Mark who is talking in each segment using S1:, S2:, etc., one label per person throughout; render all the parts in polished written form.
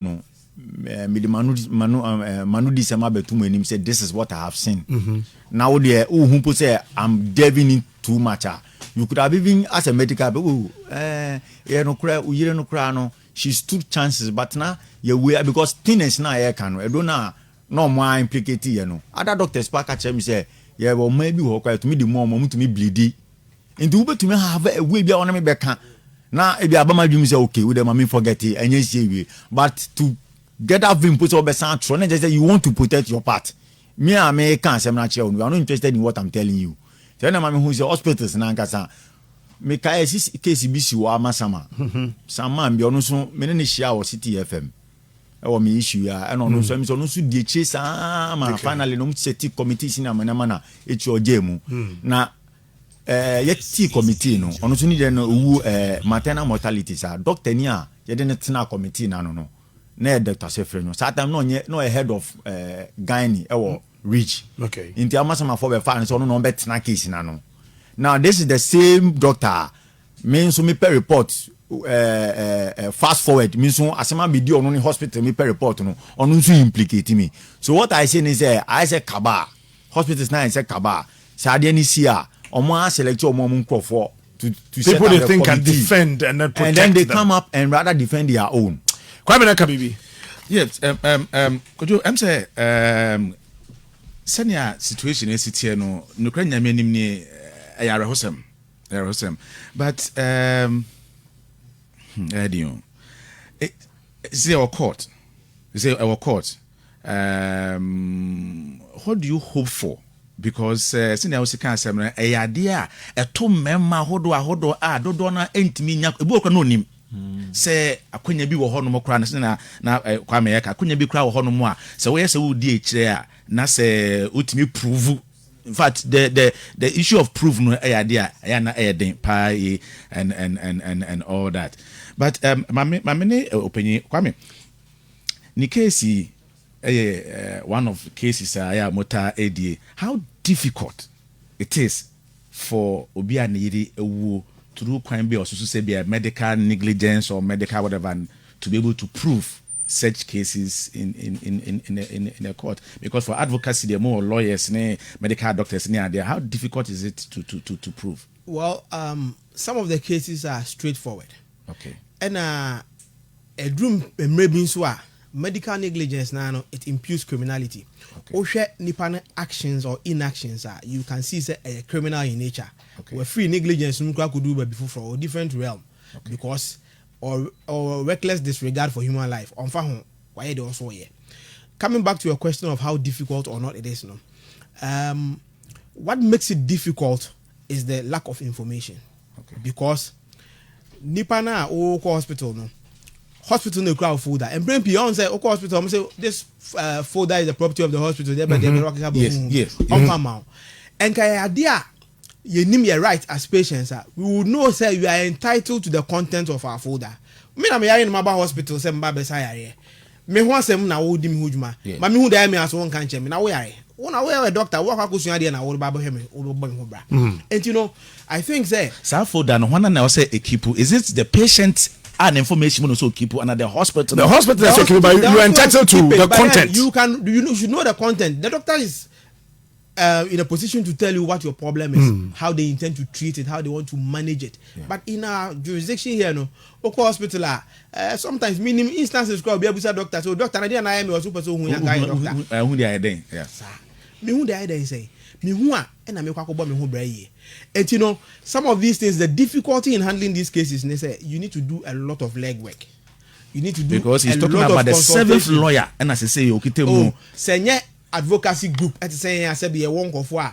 S1: no manu di sema betum enim say this is what I have seen. Now there who say I'm delving in too much. You could have even as a medical no cry uyire no cry no she stood chances but now you way because thinness na e can no do na no more implicate you know other doctors pack catch me say yeah well maybe we to me the more to me bleed into ube to me have a way be on me beka na e be abama dwum say okay we dem me forget it enye sie we but to get that vim put over sound tro just say you want to protect your part me and me can say na che you are not interested in what I'm telling you tell na me who say hospitals na nkasa me kai case bisi wa amasama sama mbi onu so me ne hia wo City FM e wo me issue ya e no no so me so no so die che sama finally no seti committee sina mana echi ojemu na yeti committee no onu so ni de no wu maternal mortality sa doctor ni a ye de ne tena committee na no na Dr. Sefre no sa time no a head of gynae e wo reach
S2: okay
S1: inti amasama for be fan so no be tena case na no. Now this is the same doctor means so me per report fast forward means so asema be di on hospital me per report no on so implicate me. So what I say is I say kaba hospitals now say kaba say ade ni sia omo select omo nkofo to set
S2: people
S1: up
S2: they
S1: the
S2: think
S1: committee.
S2: can defend and then protect
S1: and then they
S2: them.
S1: come up and rather defend their own.
S2: Kwame na kabibi.
S3: Yes, kojo am say senior situation is here no nokra nyame nim ni ayare hosem but Edio say our court what do you hope for because senior was can say ayade a to memma hodo dodo na entimi nya ebu okra no nim say akonya bi wo hono mo kra na Kwame yeka akonya bi kra wo hono mo a say we say wo di ekire a na say utimi prove. In fact, the issue of proof no idea na and all that. But my opinion, Kwame, ni case one of the cases motor ADA. How difficult it is for obi aniri ewu through crime be or so say be a medical negligence or medical whatever to be able to prove such cases in a court, because for advocacy there are more lawyers, medical doctors there. How difficult is it to prove?
S4: Well, some of the cases are straightforward.
S3: Okay.
S4: And a room maybe medical negligence now it imputes criminality. Okay. Nipan actions or inactions you can see a criminal in nature. Okay. Where free negligence could do before for a different realm. Okay. Because or reckless disregard for human life. Why they also here. Coming back to your question of how difficult or not it is, what makes it difficult is the lack of information.
S3: Okay.
S4: Because Nipana or hospital hospital no crowd folder and bring beyond say hospital say this folder is the property of the hospital there but
S3: yes.
S4: And kaya idea you name your right as patients we would know say you are entitled to the content of our folder. Me na me yare in Maba hospital say mba be say me ho asem na wo di me hujuma ma me hu da me aso won kan che me na wo yare wo na wo doctor wo akosua de na wo ba he me wo bo me ho bra. And you know I think say
S3: folder no one na say equipu is it the patient and information also keep under the hospital.
S2: The hospital is okay, but you are entitled to the content.
S4: You should know the content. The doctor is in a position to tell you what your problem is, how they intend to treat it, how they want to manage it. Yeah. But in our jurisdiction here, hospital sometimes minimum instances could be able to say doctor. So doctor, I didn't know me or super so who doctor.
S3: Who they are then? Yeah.
S4: Me who they are then say me who and I make me who braye. And you know some of these things, the difficulty in handling these cases, they say you need to do a lot of legwork. You need to do
S3: because he's talking about the seventh lawyer, and as I say,
S4: senye advocacy group at saying I said be a one of what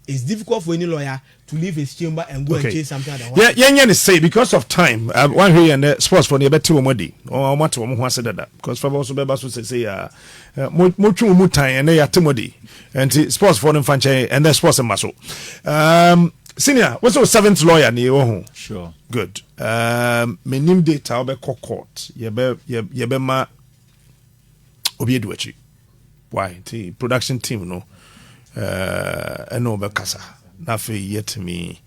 S4: it's difficult for any lawyer to leave his chamber and go and chase something at the
S2: yeah say because of time one here and the sports for the better modi or what to say that because for also be so say mo time and they atimodi and sports for them franchise and then sports and muscle senior what's your seventh lawyer near
S1: sure
S2: good me name data be court ye be ma obi eduachi why the production team no no be kasa na fe yet me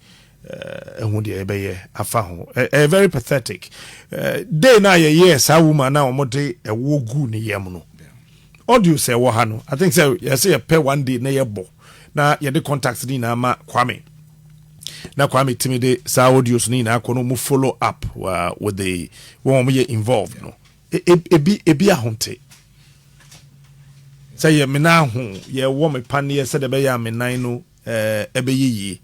S2: ɛho deɛ ɛbɛyɛ afa ho very pathetic day na yɛyɛ saa woman na ɔmode ɛwɔ gu ne yam no audio sɛ ɛwɔ ha no I think sɛ yɛsɛ yɛpɛ one day na yɛbɔ na yɛde contact ni na ama Kwame na Kwame timi de saa audios ni na akɔ no mu follow up with the wɔn mo yɛ involved no ebi ahonte sɛ yɛ mena ho yɛwɔ me paneɛ sɛ de bɛyɛ amenan no ɛbɛyɛ yie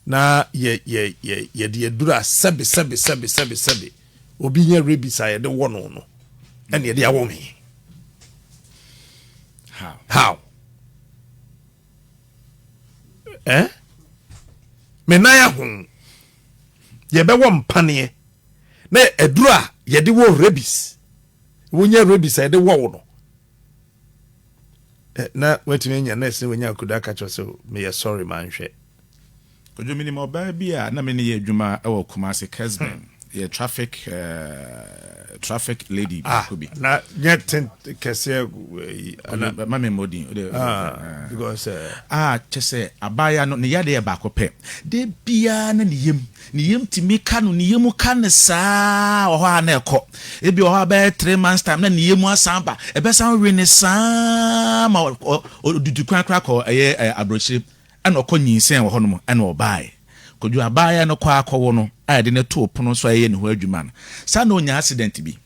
S2: na ye de dura sɛbe obi nya rabies a yɛde wɔ no no ɛne yɛde awɔ me how menaya ho yɛbɛwɔ mpaneɛ na ɛdura yɛde wɔ rabies wonya rabies a yɛde wɔ wo no na watumi nya nurse wonya akuda ka kyerɛ sɛ meyɛ sorry manhwɛ
S3: Ojo minimum ba bia na me ne ye adwuma e wo Kumasi Kesben ye traffic lady
S2: ko bi na yet kese
S3: ana mama modin
S2: because
S3: chese abaya no ne yade e ba ko pe de bia na ne yem timi ka no ne yem ka ne saa o ha na ekọ e bi o ha ba 3 months time na ne yem asan ba e be san we ne saa ma dudu kran ko abrochi ana okọ nyinsen wo honom ana obae kodwu abaya no kwa akọwo no ayade ne to pono so aye ne ho adwuma no sa na onya accident bi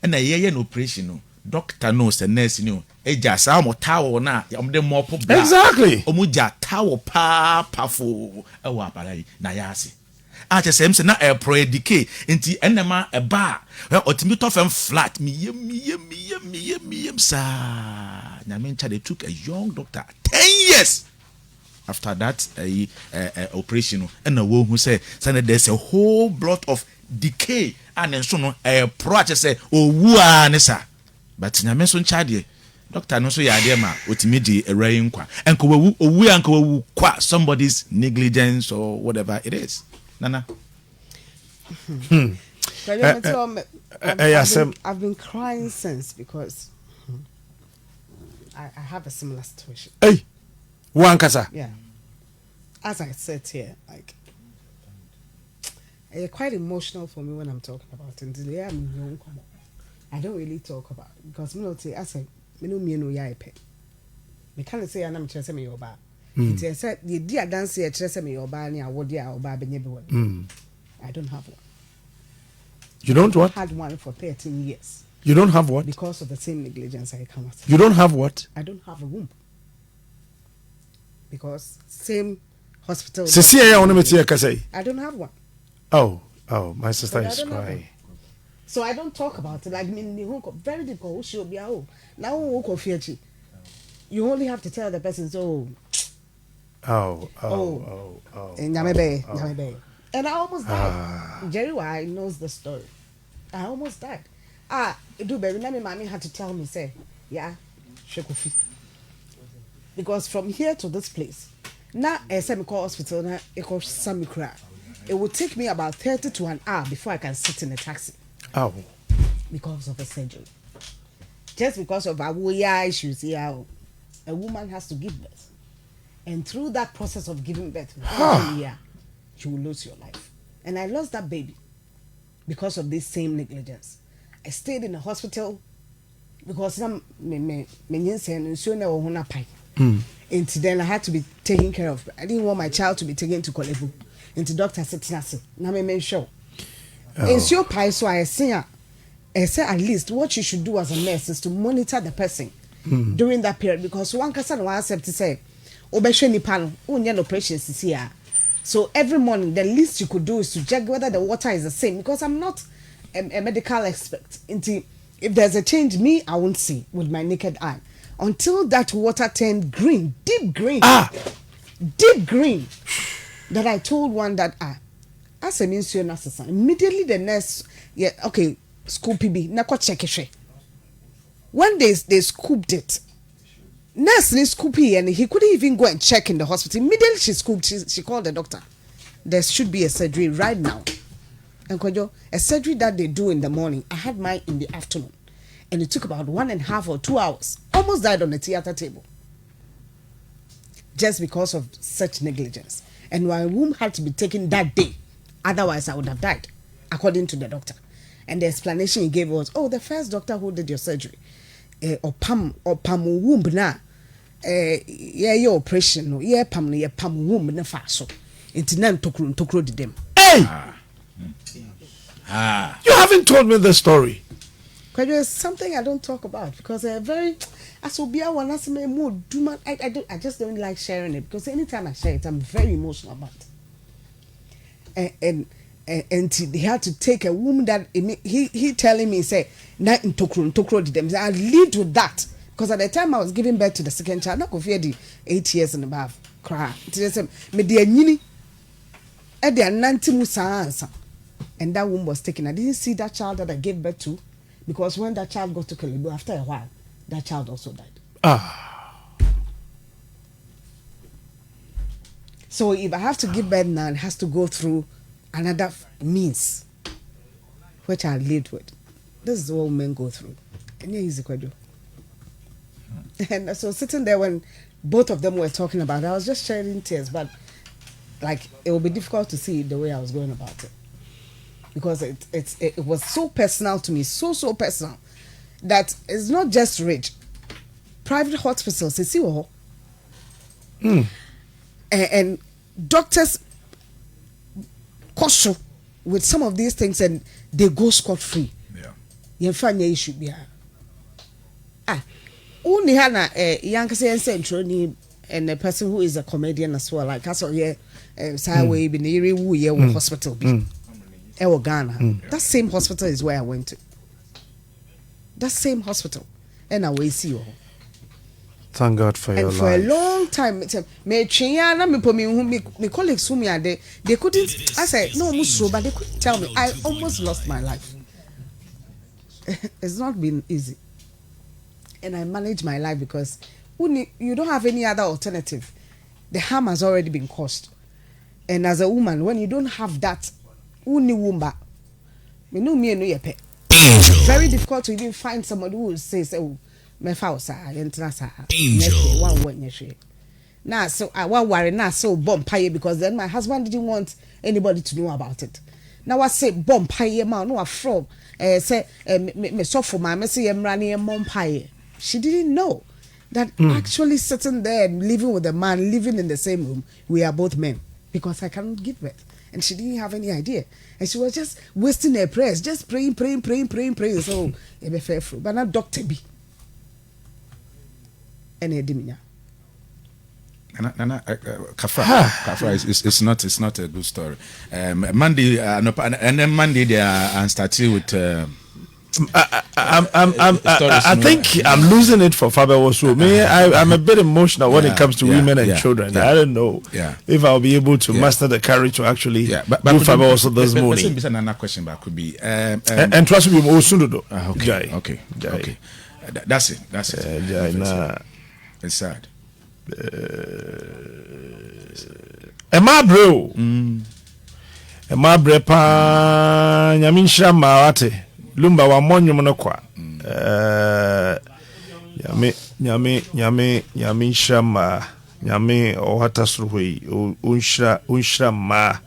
S3: na yeye no operation no doctor no se nurse no eja sa mo tawo na omde mop bra
S2: exactly
S3: omu ja tawo pa pafo e wa abara na ya ase a che sem se na e pro edike enti enema e ba otimi to fem flat miyem sa na men cha they took a young doctor 10 years after that operation and wo hu say there's a whole lot of decay and so no project say owu a ne sa but na me so ncha de doctor no so ya de ma otimi di erai nkwa enko owu anko owu kwa somebody's negligence or whatever it is nana
S5: I've been crying since because I have a similar situation.
S2: Hey, one kasa.
S5: Yeah. As I said here, like, it's quite emotional for me when I'm talking about it. Until I'm young, I don't really talk about it because me not say I say me no yai pe. Me can't say I'm chese me yoba. It said the dear dance here chese me yoba ni awodi a oba benye be. I don't have one.
S2: You don't what?
S5: I had one for 13 years.
S2: You don't have what?
S5: Because of the same negligence I come at.
S2: You don't have what?
S5: I don't have a womb. Because same hospital.
S2: I
S5: don't have one.
S2: Oh, my sister is crying.
S5: So I don't talk about it. Like very difficult. She'll be out. Now you only have to tell the person so. And I almost died. Jerry Y knows the story. I almost died. Do baby, mommy had to tell me, say, yeah, Shekufi. Because from here to this place, now a semi-call hospital, now it costs some cry. It would take me about 30 to an hour before I can sit in a taxi.
S2: Oh.
S5: Because of a surgery. Just because of our issues here, a woman has to give birth. And through that process of giving birth, you will lose your life. And I lost that baby because of this same negligence. I stayed in the hospital because and then I had to be taken care of. I didn't want my child to be taken to Kolebu. And the doctor said, now me sure. It's your pie, so I say at least what you should do as a nurse is to monitor the person during that period, because one person was accept to say, operations is here. So every morning, the least you could do is to check whether the water is the same, because I'm not a medical expert. If there's a change, I won't see with my naked eye until that water turned green, deep green, deep green. That I told one that as a ministry nurse, immediately the nurse, scoop PB, nako check it. When they scooped it, nurse scooped and he couldn't even go and check in the hospital. Immediately she scooped, she called the doctor. There should be a surgery right now. And Kojo, a surgery that they do in the morning, I had mine in the afternoon. And it took about 1.5 or 2 hours. Almost died on the theater table. Just because of such negligence. and my womb had to be taken that day, otherwise I would have died, according to the doctor. And the explanation he gave was, oh, the first doctor who did your surgery, or pam womb na, your operation no, pam womb na faso. It's nan tokro di dem.
S2: Hey, you haven't told me the story.
S5: Because it's something I don't talk about because they're very. As Obia one as me more do man. I just don't like sharing it because anytime I share it, I'm very emotional about it. And they had to take a woman that he telling me say na tokro di them. I lived with that because at the time I was giving birth to the second child, not go fear the 8 years and above. Cry. Me the nyini. At the ananti musa and that womb was taken. I didn't see that child that I gave birth to because when that child got to Kalibu, after a while, that child also died. So if I have to give birth now, it has to go through another means, which I lived with. This is what men go through. And yeah, easy question. And so sitting there when both of them were talking about it, I was just shedding tears, but like it would be difficult to see the way I was going about it. Because it was so personal to me, so personal, that it's not just rich. Private hospitals, you see what? And doctors caution with some of these things and they go scot-free. You find your issue be only hana young central and a person who is a comedian as well, like that's all Sideway be near Wu hospital be Ghana. That same hospital is where I went to. That same hospital. And I will see you.
S2: Thank God for your life.
S5: And for a long time, me colleagues who me are there, they couldn't. I said no, but they couldn't tell me. I almost lost my life. It's not been easy, and I managed my life because you don't have any other alternative. The harm has already been caused, and as a woman, when you don't have that, wumba, very difficult to even find somebody who will say, "Oh, me fausa, now, so I won't worry now. So bomb pie because then my husband didn't want anybody to know about it. Now I say bomb pie man, no from say me so for my messy running a mom pie. She didn't know that actually sitting there and living with a man, living in the same room, we are both men because I cannot give birth. And she didn't have any idea. And she was just wasting her prayers, just praying. So, it be fair fruit. But not Dr. B. And a dimina.
S3: Kafra it's not a good story. Monday and then Monday they are starting with
S2: I think I'm losing it for Faber also. I'm a bit emotional when it comes to women and children. I don't know if I'll be able to master the courage to actually do Faber also this morning.
S3: Another question that could be
S2: and trust me, also
S3: okay. That's it. It's sad.
S2: Emma bro. Emma brepa nyaminsha mawate. Lumba wa monyo no kwa. Nyame shama nyame ohata suruhi unshra ma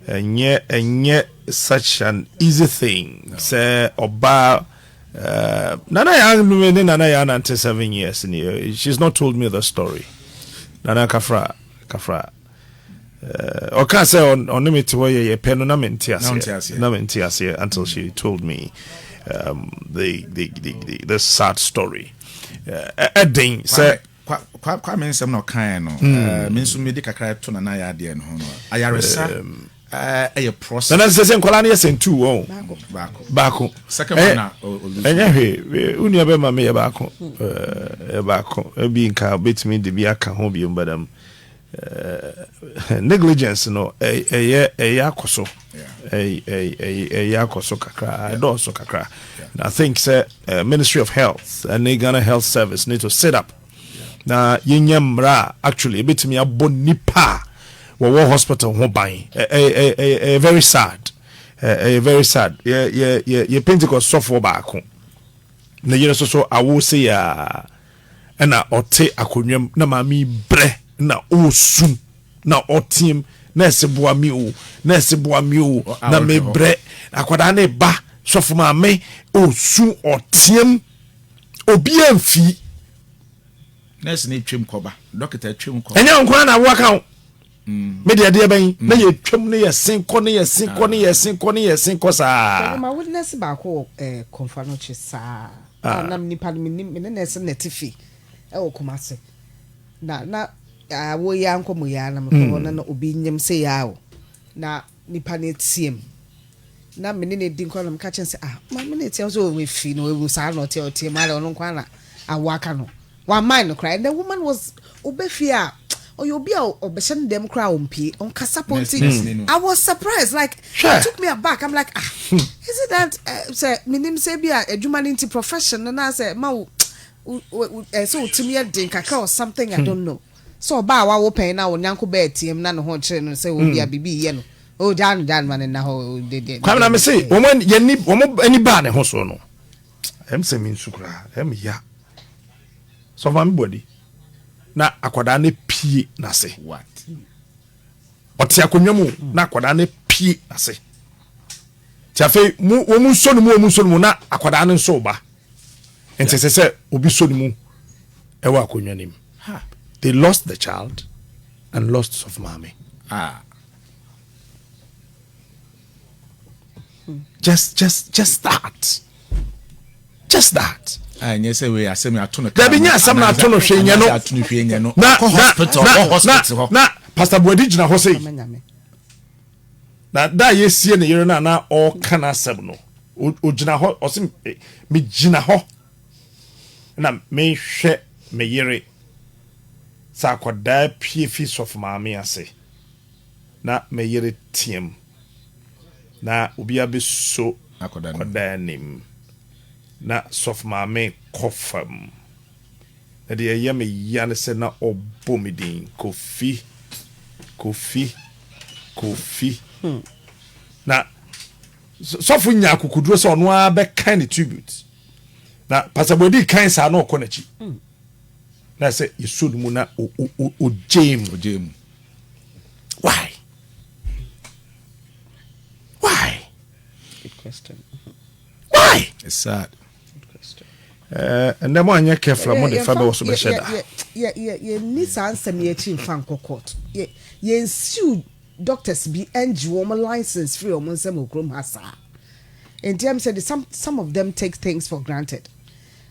S2: enye such an easy thing. Say oba Nana Yang 97 years in here. She's not told me the story. Nana Kafra. Or can't say on limit to where you pen on Namentias until she told me the sad story. Edding say
S3: quite means I'm not kind. Means to me the kakra to na ya de no. Ayaresa a process. And that's the same Kolani sent two. Bako. Second one now.
S2: Unia be ma me bako. Bako. Be in car bit me de be aka ho bi mbadam. Negligence no yakoso yakoso kakra do so kakra. I think say Ministry of Health and the Ghana Health Service need to set up na yenyamra actually bit me abonipa wo hospital ho ban very sad very sad ye Pentecost suffer back na yere so awo say ya na ote akonwam na mami bre na osum na ɔteam nurse boa mi o na me bre akwada ne ba sɔfo maame osu ɔteam obi amfi
S3: nurse ne twem kɔba doctor twem kɔba
S2: ɛnyɛ nkwa na wo aka wo me de ade ban na ye twem ne ye senkɔ saa
S5: ma witness ba ko konfa no che saa na nipa me nurse na tifi e wo komase na wo ya nko mo ya na me ko na obi nyem se ya o na nipa ne tiem na me ne di nko na me ka chen se ma me ne tiem so we fi no we sa no tie ma le no nko na awaka no one mind no cry and the woman was obefia oyobia obeshen dem cry ompie on kasapoti. I was surprised, like it took me aback. I'm like is it that say minim say bia adwuma ninti profession na say ma so timi din kaka or something I don't know. So ba wa wo pen na wo nyanko be tiem na no ho kire no say wo bia bibi ye no o dan man na ho de
S2: kwa na me say wo ani ba ne ho so no em se min sukura em ya so fam body na akwada na pie na se
S3: what
S2: ɔte akonwa mu na akwada na pie na se tiafe mu wo mu so no mu na akwada na nso ba enti se obi so no mu e wa akonwa nim they lost the child and lost of mommy just that
S3: anya say we asem atono
S2: da bi nya asem na atono hwenye no na hospital na pastor Boadi gina ho sei na da yesie ne yere na o kana asem no o gina ho o sim me gina ho na me hwe me yere sa kwadaa pie fi sof maame ase na me yere tiem na obi abeso kwadaa nim na sof maame kofam na de yame ya ne se na obomidin kofi na sofu nya kokuduro se ono a be kan the tribute na pastor Boadi kan sa na okonachi na se yesodu mu na o jam why
S5: good question
S2: why
S3: it's sad
S2: and them one you careful mo the fabe was be sheda
S5: yeah need answer me in fan court yeah sue doctors be NG woman license free or some okrom hasa and them said some of them take things for granted.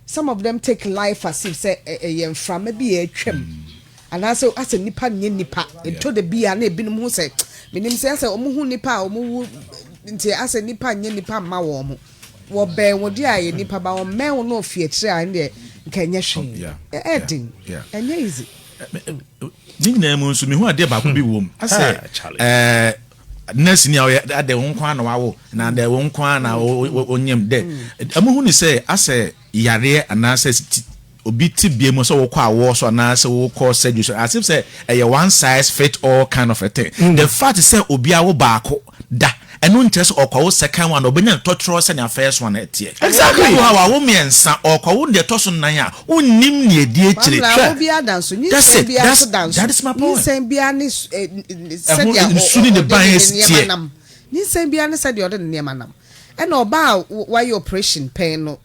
S5: Some of them take life as if say from maybe a trim and also as a nipa to the be an ebinum who say minim say omu nipa omu nti as a nipa nipa ma wo wo be wo dia nipa ba wo me no fie kire an de nkanya hwe edin enye easy
S3: nyina mu nso me hu ade ba ko bi wom ase nurse ni ade won kwa na wawo na ade won kwa na onyem de amuhu ni say ase yare anase obi ti bie mo so wo kwa wo so anase wo call surgery as if say one size fit all kind of a thing. The fact is say obi a wo baako da eno ntes okwa second one obenya totro se na first one etie
S2: exactly
S3: how wo miensa okwa wo de toso nan a unnim ne edi ekire that is my point.
S5: Sen bia ni said
S3: ya suni de ban estie
S5: ni sen bia ni said the name manam and oba why operation pain no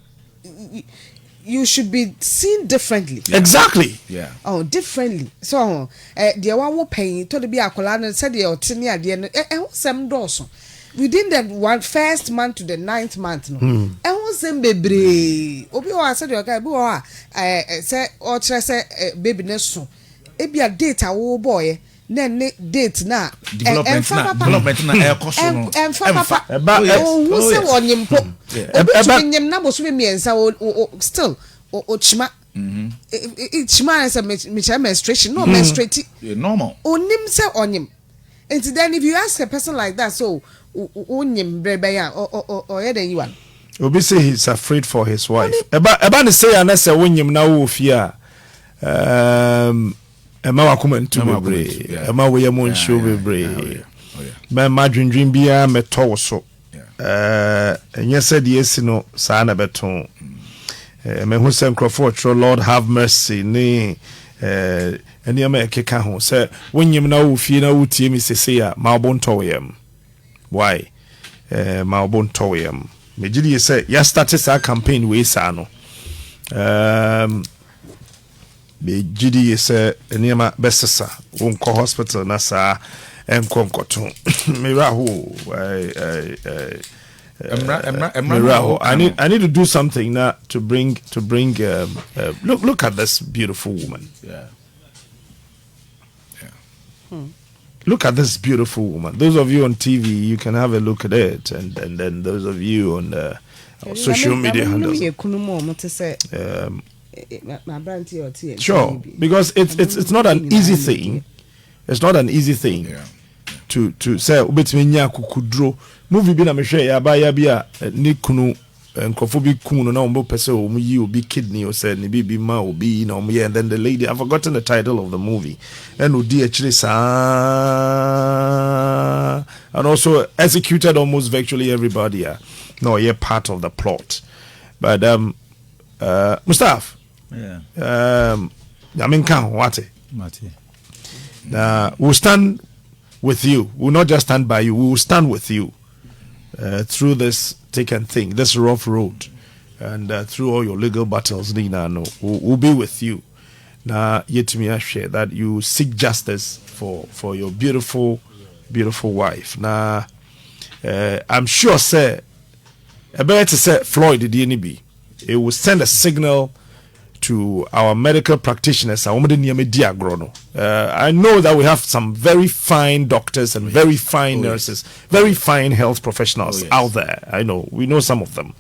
S5: you should be seen differently.
S2: Exactly.
S3: Yeah.
S5: Oh, differently. So, the one pain to the be akola and said the otini ade no sem doso. Within the first month to the 9th month no. Sem bebre. Obi o said the guy bo say o tre say baby ne so. E bia date a wo boy then date na
S3: development na e koso no
S5: papa who say wonyim po obi na bo so be miensa still o chima chima is a menstruation no menstruate
S3: normal
S5: onim say onyim. And then if you ask a person like that so onyim brebe ya or then you one
S2: obi say he's afraid for his wife eba ne say anase wonyim na wo fia Emma wakuma ntu bebre Emma we yemo nsho bebre ma madwendwen bia meto so enye said yes no saa na beton me hu sem crofo tro Lord have mercy ni nneɛma ɛkeka ho sɛ wonyim na wo fie na wotie me sese a ma wobɔ ntɔweyam why ma wobɔ ntɔweyam megye die sɛ yɛstarte saa campaign wei saa no megye die sɛ nneɛma bɛsesa wonkɔ hospital na saa ɛnkɔ nkɔto merɛ ho I need to do something now to bring look at this beautiful woman. Look at this beautiful woman. Those of you on TV, you can have a look at it, and then those of you on social media handles. Sure, because it's not an easy thing. It's not an easy thing. To say obetimi nya kukudro movie bi na me hwe ya ba ya bi a ne kunu nkofo bi kum no na ombo pese o mu yi obi kidney o say ne bi ma obi na omo ye, and then the lady, I've forgotten the title of the movie, and odi actually sa and also executed almost virtually everybody. No, yeah, part of the plot. But Mustaf, I mean, can what we'll stand with you. We'll not just stand by you. We will stand with you through this thick and thin, this rough road, and through all your legal battles. Nina, no, we'll be with you. Now, yet to me, I share that you seek justice for your beautiful, beautiful wife. Now, I'm sure, sir, I better to say Floyd the DNB. It will send a signal to our medical practitioners. I know that we have some very fine doctors and very fine nurses, very fine health professionals out there. I know, we know some of them.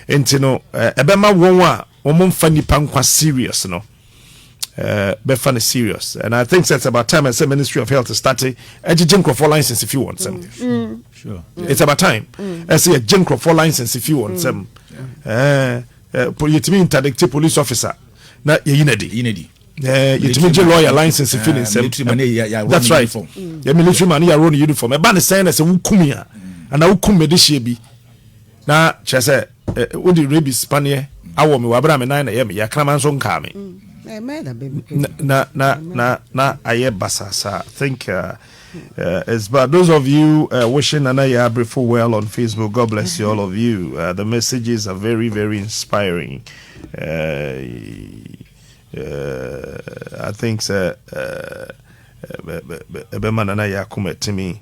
S2: And you know, ebema wonwa funny pankwa serious, no. Be funny serious, and I think that's about time. I say Ministry of Health is starting a Jinkro license if you want some.
S1: Sure,
S2: it's about time. I say a Jinkro license if you want some. Yetimi interdict police officer na yinedi yetimi lawyer license if in sem. That's right. Ya military man ya run uniform e ba ne say na say wukumi a ana wukum me de hie bi na chese wo di rabies panie awo me wabra me nan na ye me ya kraman so nka me na aye basasa. I think it's bad. Those of you wishing Anaya Brefo well on Facebook, God bless you, all of you. The messages are very, very inspiring. I think Ebeman Anaya Kumetimi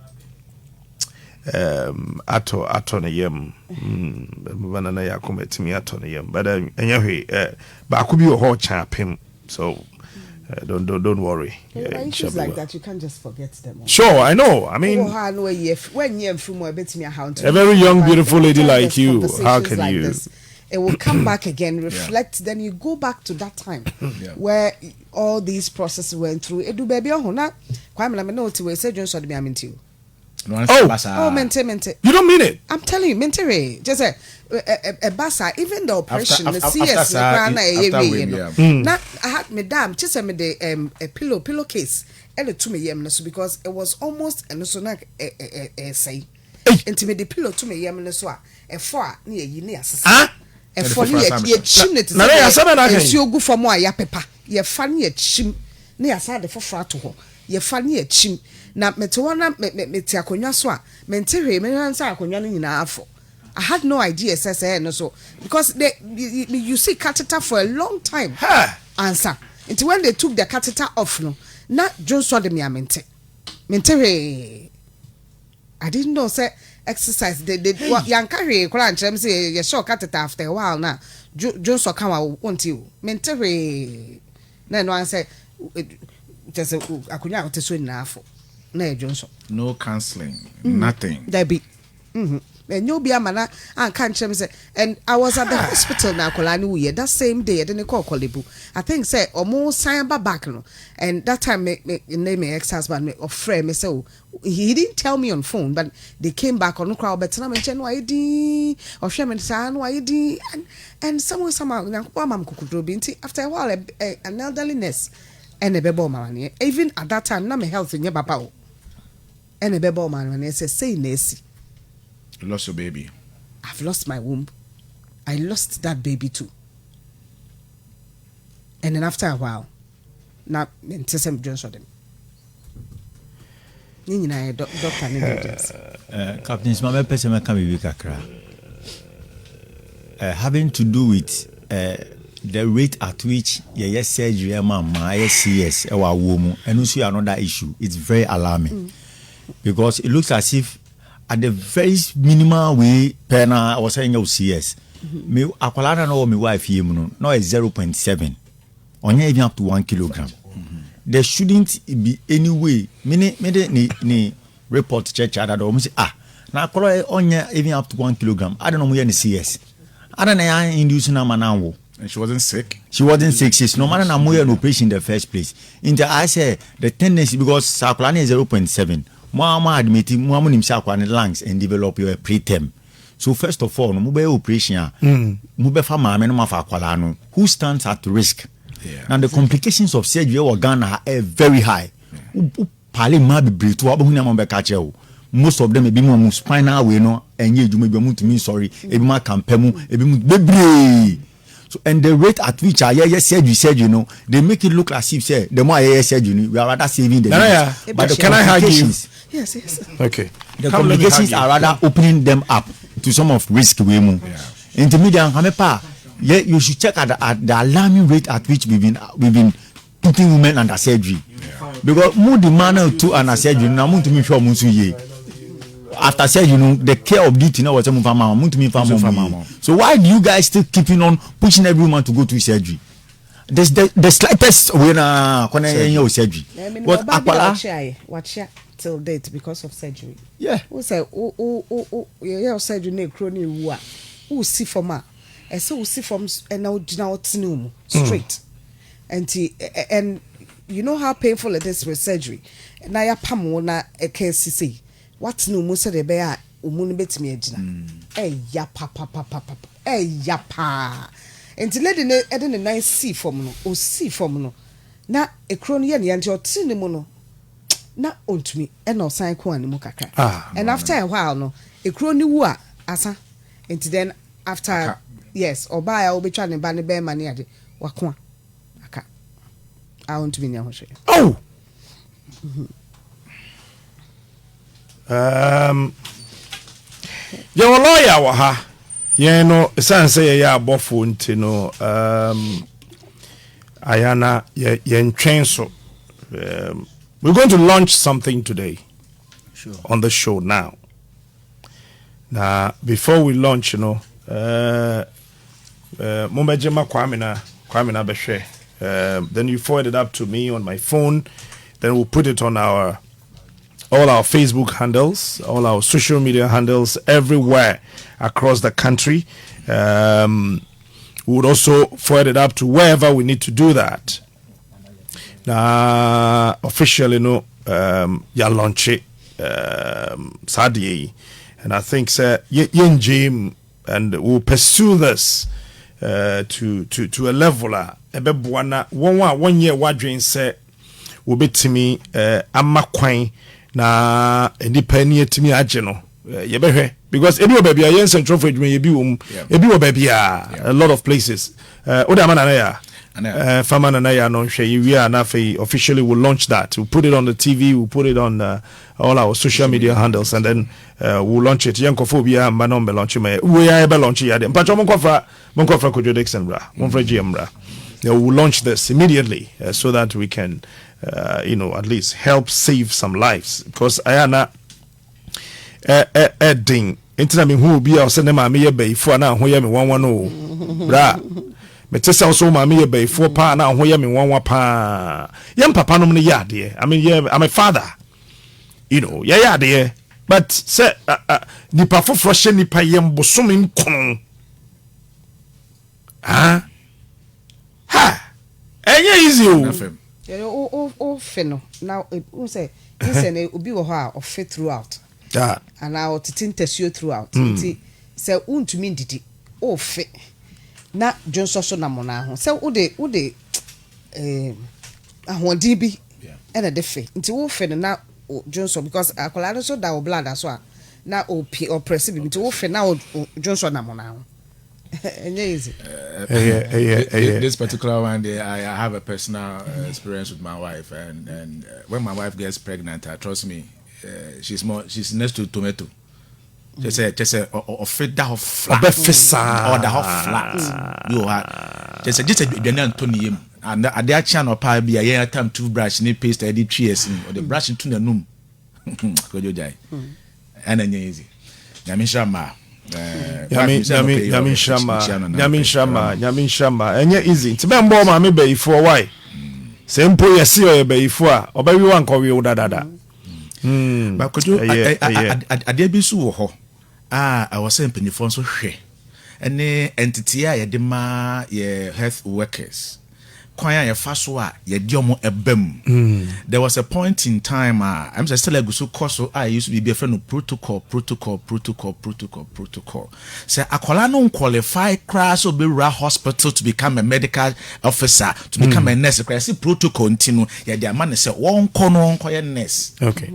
S2: ato na yam Ebeman Anaya Kumetimi ato na yam. But anyway, but I could be a whole champion, so. Don't worry.
S5: Issues like that, you can't just forget them all.
S2: Sure, I know. I mean,
S5: when you're from a
S2: very young, beautiful lady like you, how can
S5: like
S2: you?
S5: This, it will come back again, reflect, then you go back to that time where all these processes went through. Edu baby ohuna, kwa mla me no ti we say Johnson de me aminti you. Mente.
S2: You don't mean it?
S5: I'm telling you, mente. Just a basa, even the operation, the CS, na I had madam, just me the a pillowcase, to me yem so because it was almost and so like say, into me the pillow to me yem so a four near you near a four near chim it is you go for more ya pepper, ye funny a chim near side the for frato, ye funny a chim. Na metewana mete akonwa so a mentere me hansa akonwa no nyina afo. I had no idea say no so because you see catheter for a long time. Answer. Until when they took the catheter off no, na John saw them ya mentere. I didn't know say exercise they yankare kola nchem say you saw catheter after a while na John saw come want you. Mentere. Na no answer just akonwa oteso nyina afo.
S3: No counseling, nothing.
S5: There be. And you'll be a man. I can't say. And I was at the hospital now, Kolani, that same day. I didn't call Kolibu. I think, say, or more sign back. And that time, name my ex-husband or friend, so he didn't tell me on phone, but they came back on the crowd. But I'm saying, why did or Sherman San, why did and somehow, after a while, an elderliness and a baby man. Even at that time, not my health in your papa. And a baby man when I say Nancy.
S3: You lost your baby.
S5: I've lost my womb. I lost that baby too. And then after a while, na mente sɛ Johnson dem ni nyina doctor negligence
S1: Captain Smame pese me kan bibi kakra having to do with the rate at which yes surgery mama CS e wa wo mu enu so another issue. It's very alarming because it looks as if at the very minimal way pena I was saying CS me akwala na me wife here mu no is 0.7 onye even up to 1 kilogram. There shouldn't be any way ni report check that or say na akwala onye even up to 1 kilogram I don't know any CS I don't know induce na manawo.
S3: And she wasn't sick?
S1: She wasn't sick. She's no matter na more an operation in the first place. In the I say the tendency because Sakulani is 0.7. Mama admit Mama himself on the lungs and develop your preterm. So first of all, no mobile operation. Mobile farmer no mafakwalano. Who stands at risk? Yeah. Now the complications of surgery or Ghana are very high. Pale mabi breathe to abu huna mbe kache. Most of them may be more spinal way no and you may be able to mean sorry. Ebi ma kampemu ebi mu bebre. So, and the rate at which I said, you know, they make it look as if say the more I said, you know, we are rather saving the
S2: but the can I hug you?
S5: Yes.
S2: Okay.
S1: The complications are rather opening them up to some of risk we move. Intermediate you should check at the alarming rate at which we've been putting women under surgery. Because more demand to under surgery now to me sure after said, you know, the care of duty now was so why do you guys still keeping on pushing everyone to go to surgery? There's the slightest when surgery.
S5: What watch till date because of surgery.
S1: Yeah.
S5: Who say yeah surgery ne crony wa. Who see from her? And so see from and now straight. And you know how painful it is with surgery. Na ya pam na a case see. What no most of the bear umunu betimi agina ya papa ya pa enti lady ne ede ne nice see from no o see from no na ekro no ye ne anti oti ne mu no na ontumi e na osan ko ane mu kakra and after a while no ekro ni wu a asa enti then after yes oba ya obetwa ne ba ne be ma ne ade wako aka I want to be near hoshe
S2: your lawyer wa ha no san say ya abofo ntino ayana yen twen so we're going to launch something today on the show now before we launch Mumbejema Kwame na behwe then you forward it up to me on my phone then we'll put it on all our Facebook handles, all our social media handles, everywhere across the country. We would also forward it up to wherever we need to do that. Now, officially, ya launch it, Sadie, and I think, sir, yen Jim, and we'll pursue this to a level. One year, what Jane said will be to me, Amakwain. Na independent etimi age no ye behwe because ebi obabi a yen central for edwuma ebi wom ebi obabi a lot of places odama na ya fama na ya no hwe we are na fe officially will launch that we'll put it on the TV we'll put it on all our social media handles and then we'll launch it yankofo bia mba no be launch me we are be launch ya dem pacho mon kofra Kojo Dixon bra mon fra GM bra we'll launch this immediately so that we can at least help save some lives because ayana ding intina me hu bi a send ma me ye beifo na ho ye me wanwa no bra me tesa so ma me ye beifo pa na ho ye me wanwa pa yem papa no me ye ade I mean yeah I'm a father yeah ade but say nipa foforo hye nipa yem bosom nkon enye easy
S5: o feno now who say listen obi wo ha of fit throughout and now tintasuo throughout say untumi ndidi o fit na Johnson so na mona ho say wo de ahodi bi na de fit nti wo fit na Johnson because akola so da o blood aso na o press bi nti wo fit na Johnson na mona ho Easy.
S3: This particular one day, I have a personal experience with my wife, and when my wife gets pregnant, trust me, she's next to tomato. Just say, or fit that flat, or the flat. You are just a Antonium, and at that channel, be a year time toothbrush, ni paste, I did cheers, or the brush into the noom. Go you die, and then easy. Yamishama.
S2: Yamin Shama, and yet easy. To be born, I may be for why. Simple, yes, you be for, or baby one call you da.
S3: But could you, I did be so. I was saying penny phone so she. And the entity I demand ye health workers. Kwaya ye faswa ye diomo ebem. There was a point in time I'm still a gusu course I used to be a friend of protocol. Say akola no qualify class or be hospital to become a medical officer, to become a nurse. I see protocol continue. Yeah, their man say one kono nurse.
S2: Okay.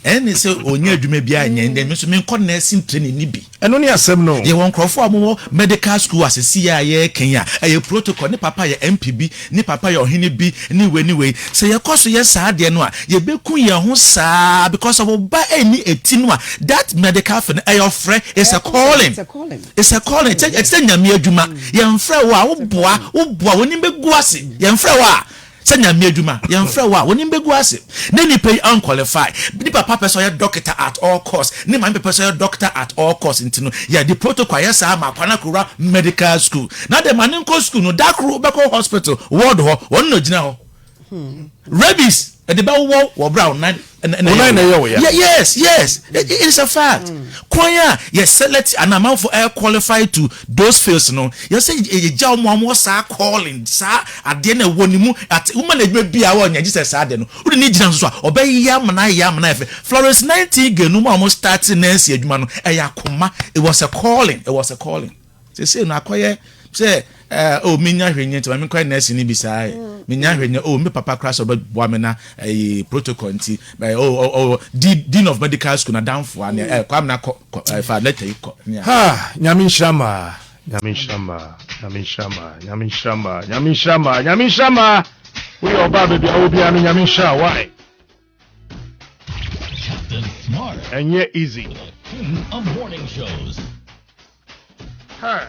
S3: And they say onye adwuma bia anya ndem so me nkɔ nursing training ni bi
S2: eno ne asɛm no
S3: ye won krofo amowo medical school asesi ya ye Kenya e protocol ni papa ye MPB ni papa ye ohene bi ni we say ye koso ye saa de no a ye beku ye ho saa because of ba eni eti no a that medical for e your friend is a calling. It's a calling it's a nyame adwuma ye mfrɛ wo a wo boa woni begu ase ye mfrɛ wo a senya me adwuma ye mfrɛ wo a woni begu ase na ni pay unqualified ni papa person ye doctor at all costs ni man person ye doctor at all costs intino ya the protocol ye sa ma kwana kura medical school na the man nko school no that ro beko hospital ward ho won no gina ho rabies e de ba wo brown na yes it is a fact kwanya yes select an amount for air qualified to those fields no you say e ja omo sa calling sa ade na wonimu at woman adwuma bia wo nya Jesus ade no wo ni gina so a obey ya mana efe Florence 19 genu mo start nurse adwuma no e yakoma it was a calling say no akoye say oh minya hwenye nti me kwa nurse ni bisae minya hwenye oh me papa crash obo me na protocol nti dean of medical school na down for na kwa me na fa letter yi ko
S2: ha Nyamin Shama we oba baby obi anu Nyamin Sha why
S6: Captain Smart
S2: and yet easy
S6: king of morning shows.
S2: ha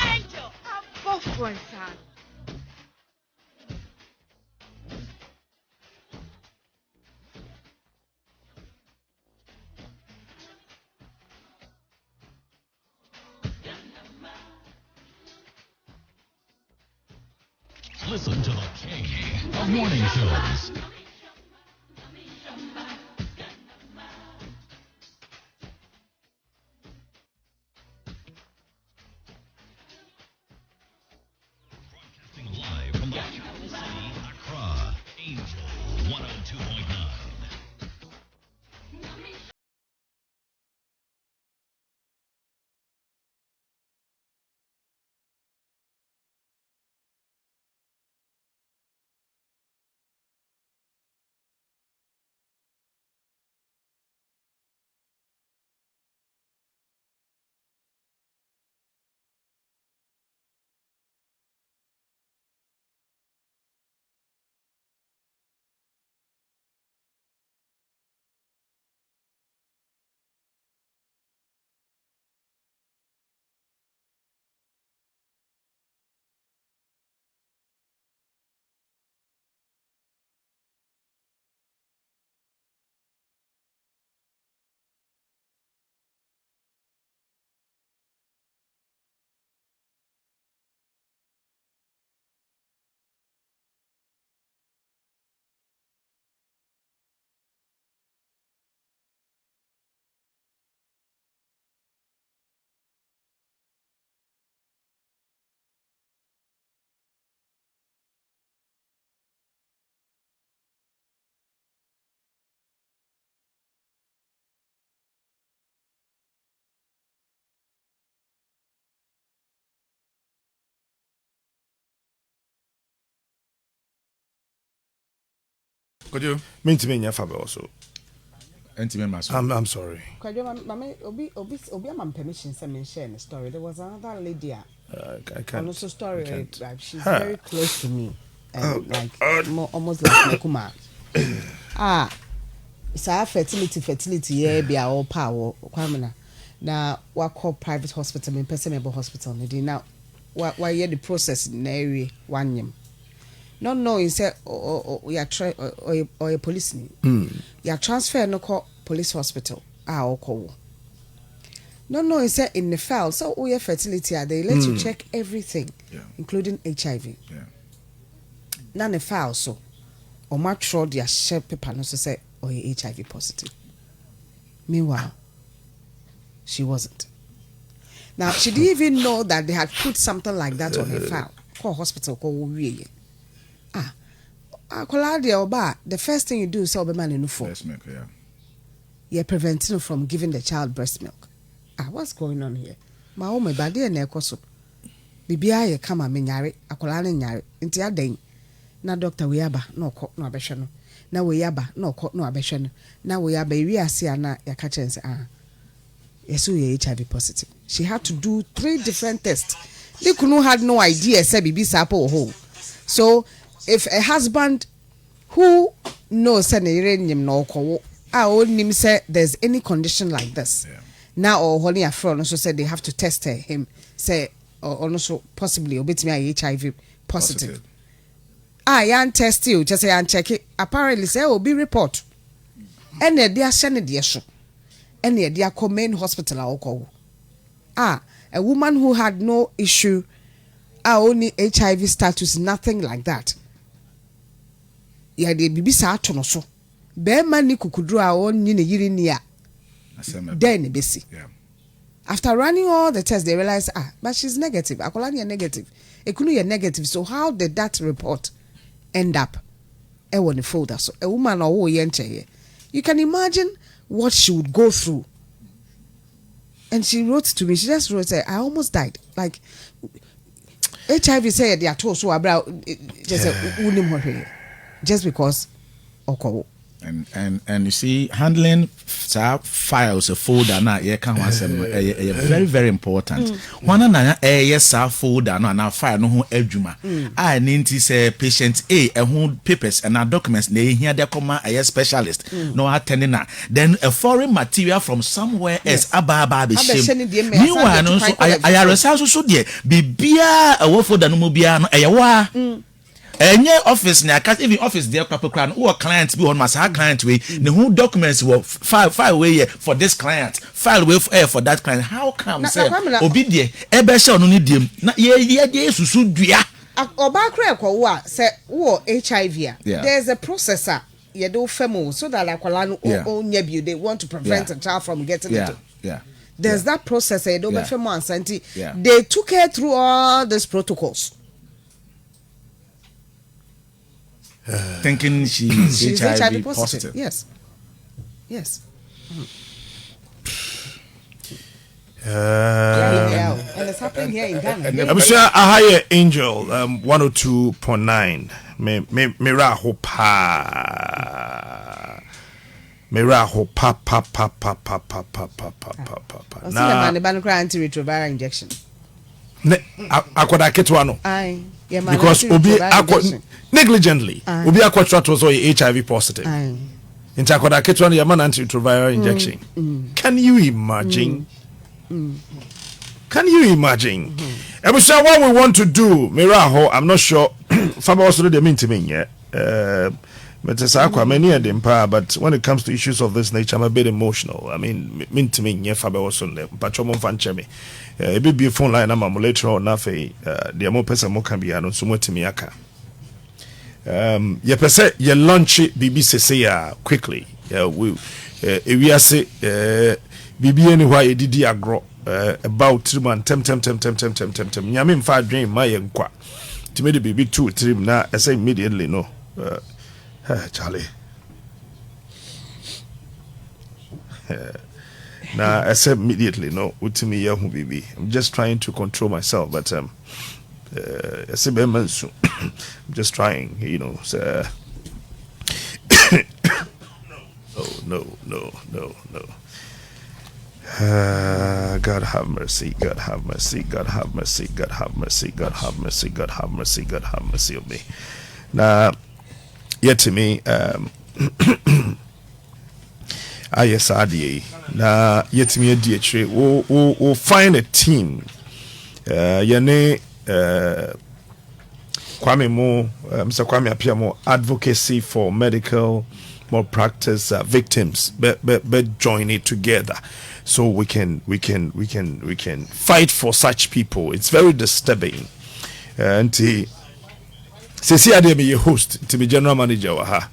S7: Angel, above one son.
S6: Listen to the king of morning shows. Live from the capital city, Accra, Angel 102.9.
S3: Could you?
S2: Mentimi nya fa be also.
S3: Entime maso.
S2: I'm sorry.
S5: Kwadwo mama obi am permission say me share the story. There was another lady
S2: I can't.
S5: also story
S2: can't.
S5: she's
S2: Huh.
S5: very close to me. Almost like my kuma. It's a fertility yeah be our power kwamena. Na wa call private hospital me person me hospital ne now why the process in area one yam. Not knowing say or a police ni. You transfer no call police hospital or call. Not knowing say in the file so we fertility they let you check everything including HIV.
S3: Yeah.
S5: None the file so or much sure their share paper no say or HIV positive. Meanwhile, she wasn't. Now she didn't even know that they had put something like that on her file. Call hospital, call we. The first thing you do is obe man in for.
S3: Breast milk, yeah.
S5: You're preventing from giving the child breast milk. What's going on here? My home body and ekoso. Bibia ye kama me nyare, akola ne nyare. Nti adan. Na doctor we aba na okọ na abehwe no. Na we aba na okọ na abehwe no. Na we aba wi ase ana ya ka chense yesu ye HIV positive. She had to do 3 different tests. They couldn't had no idea say bibi sapo ho. So if a husband who knows say no nim say there's any condition like this now or holding a friend also said they have to test him say or also possibly obetimi HIV positive. Yan test you just say and check it apparently say obi report and they are sending the issue and they are main hospital alcohol. A woman who had no issue only HIV status, nothing like that. Yeah, they be sa atono so. Be man ni kukudru on ni yiri ni a. Then besi.
S3: Yeah.
S5: After running all the tests, they realize but she's negative. Akola ni negative. Ekunu ye negative. So how did that report end up? E won the folder. So a woman or yenche. You can imagine what she would go through. And she wrote to me. She just wrote, I almost died. Like HIV said they are told so about just because okay.
S3: And you see, handling files a folder na ye can very very important. One na yes folder no na file no ho adwuma. I need to say patient A who papers and documents they here they come a specialist no attending na. Then a foreign material from somewhere else aba be shame. Meanwhile no so I research so there bibia a folder no mo bia no eyewa. Any office na even office there kwapekra no client be on my client way the who documents were file way for this client file way for that client. How come say obi there e be share no ni dem na ye susu dua
S5: oba kra ekwo a say wo HIV there's a processor ye do femo so that akwala no onya bi they want to prevent a child from getting it. There's that processor ye do be femo ansanti they took her through all these protocols.
S3: Thinking she's HIV positive.
S5: Yes. And it's happening here in Ghana.
S2: I'm sure a higher angel 102.9 Mira hopa
S5: Now the antiretroviral injection.
S2: Akoda ketwa no. Because obi negligently obi akwatwa to so HIV positive. Into akoda ketwa no yaman antiretroviral injection. Can you imagine? Can you imagine? Ebusha, what we want to do, Miraho, I'm not sure. Faba also they mean to me yet. But when it comes to issues of this nature, I'm a bit emotional. I mean to me, yeah, Faba also but me. It be a phone line. I'm later on. Nafe, the more person more can be ano so much miaka. You perceive you launch BBC say quickly. We are say BB anywhere you did agro about 3 months. Tem. Nyame mfa dream my nkwa. To me the BB 2-3 na I say immediately no. Charlie. Nah, I said immediately no. Utimi yahu bibi. I'm just trying to control myself, but I said I'm just trying, you know. So, God have mercy, God have mercy, God have mercy, God have mercy, God have mercy, God have mercy, God have mercy on me. Now, yet to me, yes, now, yet to me, dear, we'll find a team. Yane, Kwame Mo, Mr. Kwame Apiamo, advocacy for medical malpractice victims, but join it together. So we can fight for such people. It's very disturbing. And see, I be your host to be general manager wa ha.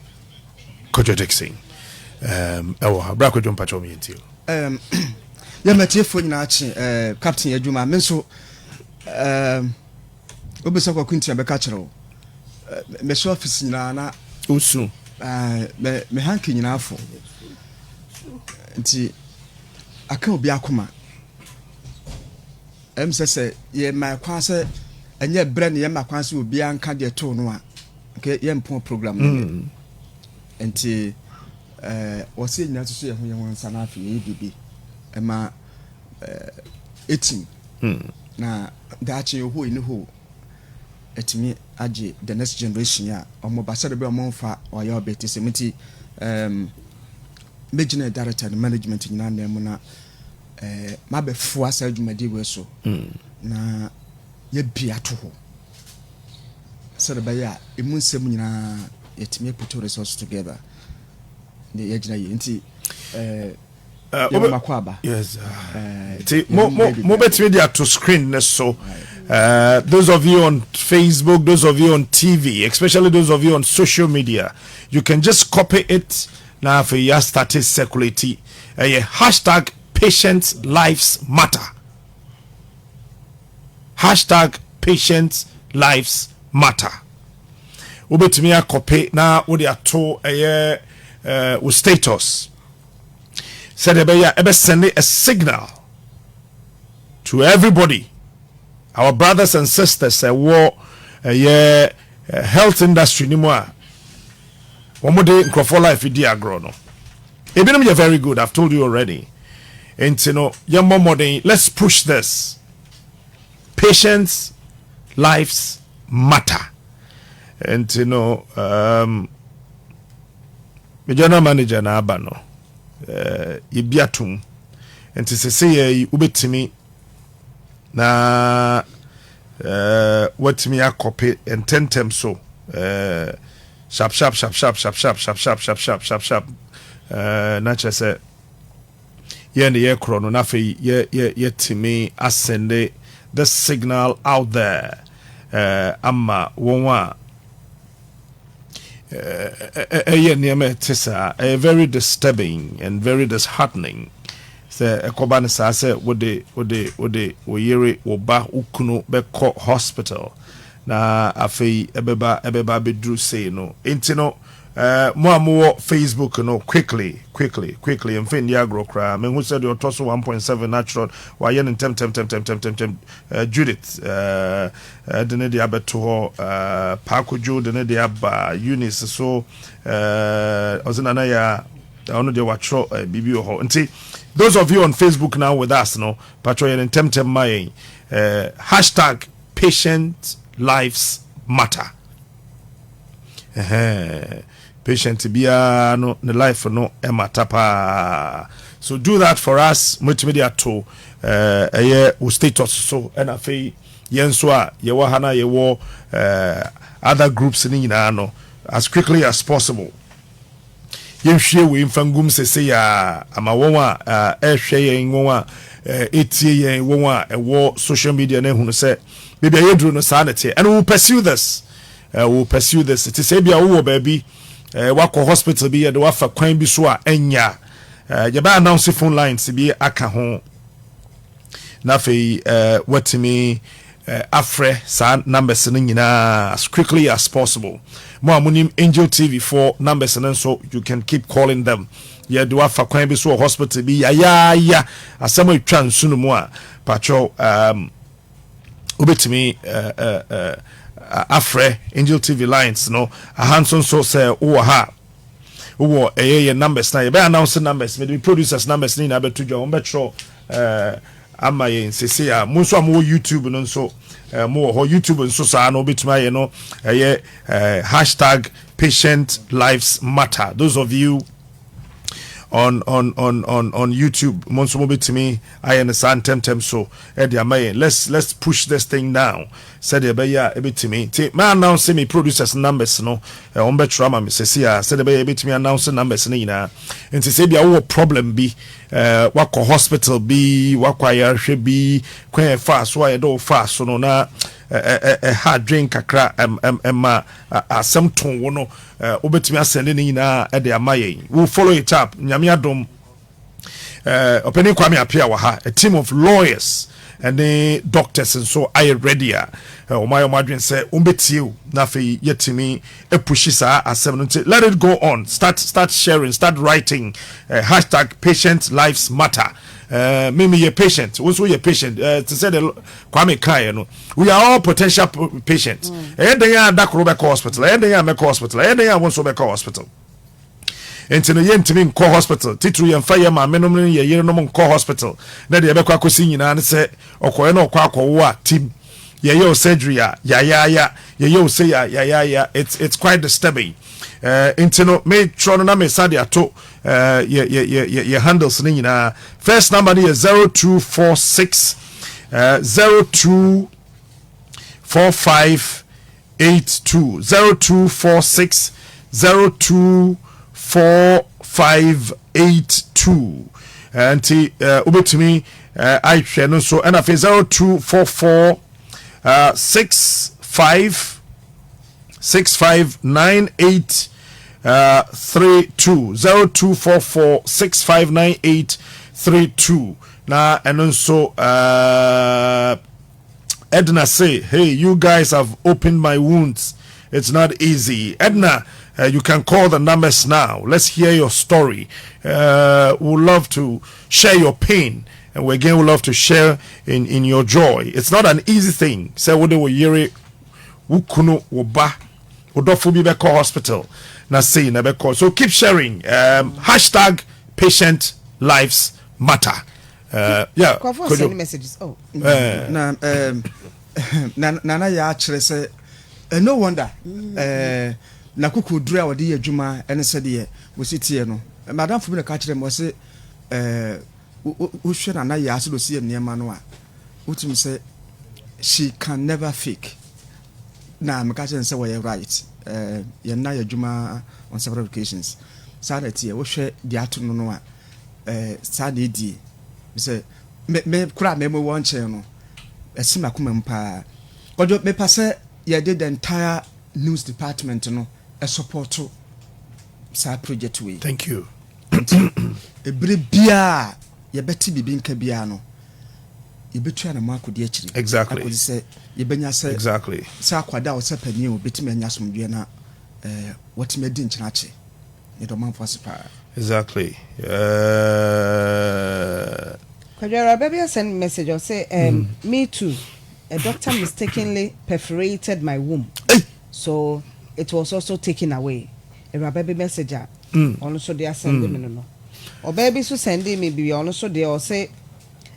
S2: Kojo Dixon. Brako John Pacho me into.
S8: Ya metie fo nyina achi captain adwuma me so obesa kwa kunti abeka kire wo. Me so office nyina na
S2: Usu.
S8: me hanki nyina afo. Nti aka obi akoma sese ye ma kwa se enye bre ne ye ma kwa se obi anka de to no a ke ye mpon program no enti wose nyina so ye ho ye won sana afi ye bibi ema etim na dachi ho ni ho etimi age the next generation ya omo ba se de be omo fa oya obeti semiti Major director and management nyina na mu na mabefo asa adwumadi we so na ye bia to ho so the baya emu nsem nyina yetime put resources together ne ye gina ye nti
S2: yes mo betime dia to screen so those of you on Facebook, those of you on TV, especially those of you on social media, you can just copy it. Now for your status circulate hashtag patients lives matter. Hashtag patients lives matter. Ubetumi a copy now what they are told with status. Said ebe send a signal to everybody. Our brothers and sisters say war health industry ni mo one more day for life with agro no. Ebinom you're very good, I've told you already. And you know, you're more than let's push this. Patients' lives matter. And you know, the general manager na abano ibiatum and to say ubetimi na what me a copy and 10 times so sharp. Not just say, in the air chrono, nafi ye to me ascend the signal out there. Amma wonwa a very disturbing and very disheartening. Say a koban say would they yere oba ukunu be hospital. Na afei ebeba bedru say no intino more Facebook no quickly and fin diagro cry men who said your toss 1.7 natural why yen tem Judith the abeto Pakujo the diaba Eunice so ozina ya ono de watcho bibi ho nti those of you on Facebook now with us no patro yen tem my hashtag patient lives matter. Patient bia no the life no matter pa. So do that for us. Multimedia to status so and afei yenso a ye wa hana ye wo other groups ni nyina no as quickly as possible. Yenhwe we mfangum sese ya ama won a ehwe yen won a etie yen won a ewo social media na hunu se baby ayedru no sanity and we'll pursue this it is say bia wo baby wako hospital bi ye de wafa kwan bi so a enya ye ba announce phone lines bi aka ho na fei watimi afre sa numbers no nyina as quickly as possible mo amunim Angel TV4 numbers and so you can keep calling them ye de wafa kwan bi so hospital bi ya asema twa nsunu mu a pacho ubetimi afre Angel TV lines no a hanson so say ha wo ye numbers na ye be announce numbers me the producers numbers ni na be to jo on be tro ama ye sese a mo nso am wo YouTube no nso mo ho YouTube nso sa no betuma ye no #patient lives matter. Those of you on YouTube, Monso Mobitimi, I understand temtem so let's push this thing now. Said the beya a bit to me. My announcing me producers numbers no on betrama Mrs. Said the bay a bit to me announcing numbers nina. And to say be a problem be wako hospital be wakwa should be quite fast, why I do fast so no na a hard drink kakra some tone wono obetimi asende na e de amaye. We'll follow it up. Nyame adom opening kwame apia wa ha, a team of lawyers and the doctors and so I ready o my madwen say umbetiu na fe yetimi e pushi sa asem. Let it go on. Start sharing, start writing #patient lives matter. Maybe you're patient. Also, you're patient. To say the Kwame Kai, no, we are all potential patients. And they are Dak Robert Hospital. And they are Mecca Hospital. And they are one Sobeka Hospital. And to the yen to me call hospital. Titru and fire my minimum year no call hospital. Then the Abeka Cosin and say, or Koeno Kwako team. Yo surgery ya yo say ya it's quite disturbing. Intino me tronona me sadia to your handles nina. First number is 0246 024582 0246 024582 and ubetumi I share so and after 0244 6598 32 0244 659832 na and also Edna say, hey, you guys have opened my wounds. It's not easy. Edna, you can call the numbers now. Let's hear your story. We'd love to share your pain. And we again would love to share in your joy. It's not an easy thing. Say what they were yere wukunu woba wodofu bi beko hospital na say na beko. So keep sharing. #patient lives matter. Yeah.
S5: Could you messages? Oh.
S8: Na ya akire say no wonder na kuku dura wodi adwuma ene se de we sitie no. Madam fu bi na ka akire mo say Ushwe na ya aso do see nneema no a utim say she can never fake na me ka say we right ye na ya dwuma on several occasions sa na tie wohwe di ato no no a sa na di say me kura me mo won chen no esima kuma mpa ojo me pase ye did the entire news department no a support sa project we.
S2: Thank you.
S8: Ebre bia ye beti bibi nka bia no ye betua na mako de akiri
S2: exactly
S8: akodi se ye benya se
S2: exactly
S8: sa akwada o se pani o betimi anya somdwe na watime di nkyina che ye do man fose pa
S2: exactly
S5: Kwajara baby send message or say me too, a doctor mistakenly perforated my womb so it was also taken away. A baby messenger also they are sending me no or baby so sending me be also they or say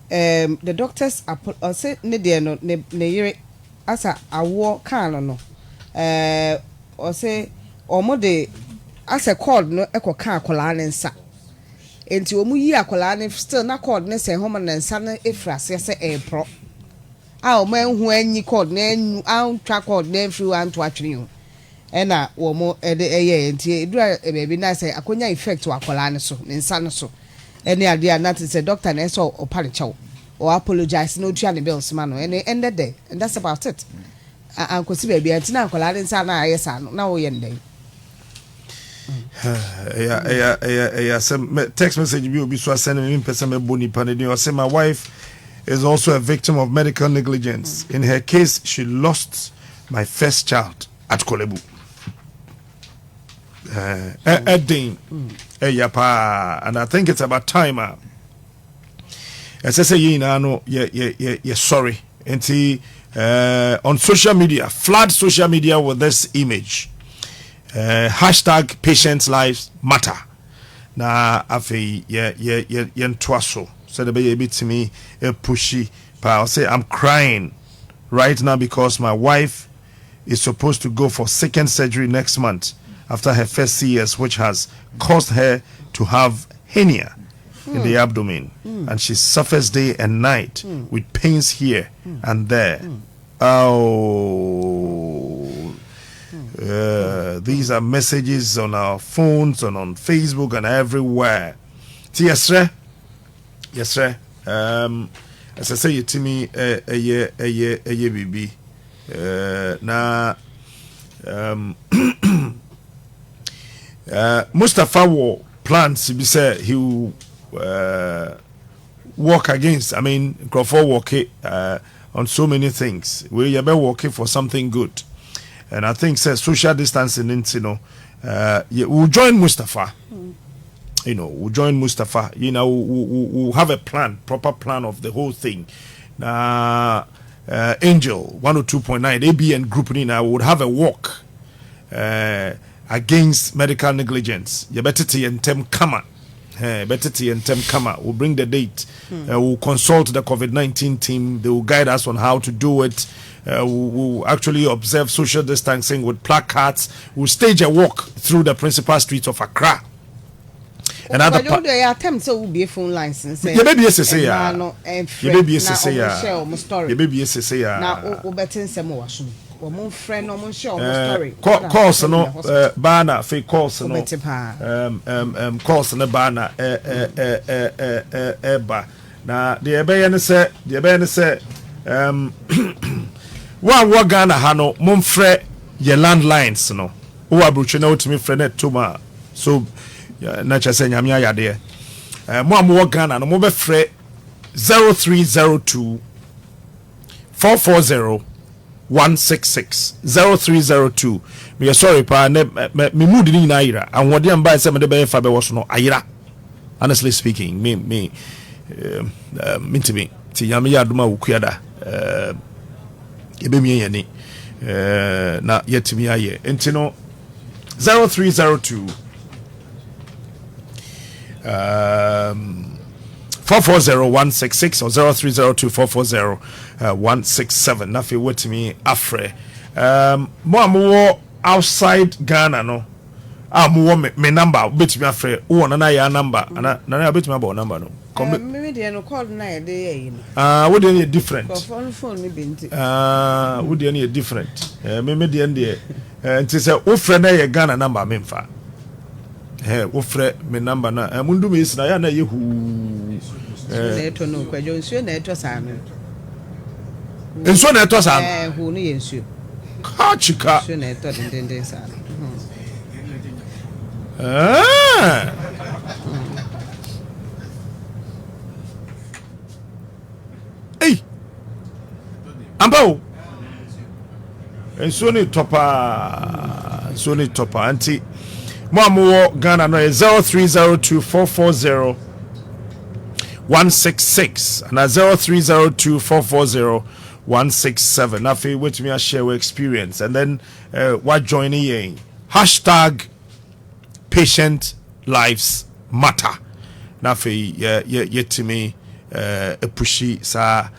S5: the doctors or say ne de no ne yere asa awo kan no or say omo de asa cord no ekọ kan akola ne nsa enti omu yi akola ne still na cord ne se homa ne nsa na efrase se pro a omo enhu anyi cord na anyu an twa cord na free an to atwene ho ena wo mo eye enti edura baby na say akonya effect wa akola ne so ne nsa ne so ene ade na te say doctor na so opare chew or apologize no tua ne bills ma no ene ended there and that's about it ankosi baby enti na akola ne nsa na ayesa no na wo ye ndey
S2: some text message will be so sending me person me boni panedi or say my wife is also a victim of medical negligence. In her case, she lost my first child at Kolebu. And I think it's about time. As I say, you know, you're sorry. And on social media, flood social media with this image. hashtag patients lives matter. Na afi ye ntwaso so the baby to me pushy pa. I'll say I'm crying right now because my wife is supposed to go for second surgery next month after her first CS, which has caused her to have hernia in the abdomen, and she suffers day and night with pains here and there. Oh, these are messages on our phones and on Facebook and everywhere. Yes, sir. Yes, sir. As I say to me, a year, baby. Na Mustafa will plans to be said he will work against. I mean, Crawford work on so many things. We are working for something good, and I think says social distancing. You know, we'll join Mustafa. You know, we'll join Mustafa. You know, we'll have a plan, proper plan of the whole thing. Angel 102.9 ABN group now would have a walk against medical negligence. You better and tem kama. Better and tem kama. We'll bring the date. We'll consult the COVID-19 team. They will guide us on how to do it. We'll actually observe social distancing with placards. We'll stage a walk through the principal streets of Accra.
S5: Another attempt so will be a phone license.
S2: You baby say ya. You baby say ya. You baby say ya.
S5: Now we better say more so. One friend no more share story.
S2: Calls no banner fake calls no. Calls no banner eba. Na the ebe ne say wa Ghana ha no momfrɛ ye landlines no. Wo abroche na otimi frɛ net to ma. So na chese nyame ayade mo am Ghana no mo be frɛ 0302 440 166 0302. Me sorry pa me mood ni na ayira anwode am ba se me de be fa be wo so no ayira. Honestly speaking me mintimi ti nyame ya doma wukuada ebe mi yeni na yetimi aye entino 0302 440166 or 0302440167. Nafi with me afre. Mo outside Ghana no. Mo me number bit me afre. O na ya number. Na bit me about number no.
S5: Maybe they no call na dey.
S2: What dey different.
S5: Phone me binti.
S2: What dey different. Me dey ndie. Nti say o frɛ na ye Ghana number memfa. Wo frɛ me number na mundu me isna ya na yehu
S5: na eto no kwajo nsuo na eto sa no
S2: nsuo na eto sa
S5: hu no ye nsuo
S2: ka chika
S5: nsuo na eto den sa no
S2: ambao nsuo ni topa anti Mo Ghana no 0302440166 and 0302440167. Nafi with me share our experience and then what joining ye hashtag patient lives matter. Nafi ye to me a pushy sa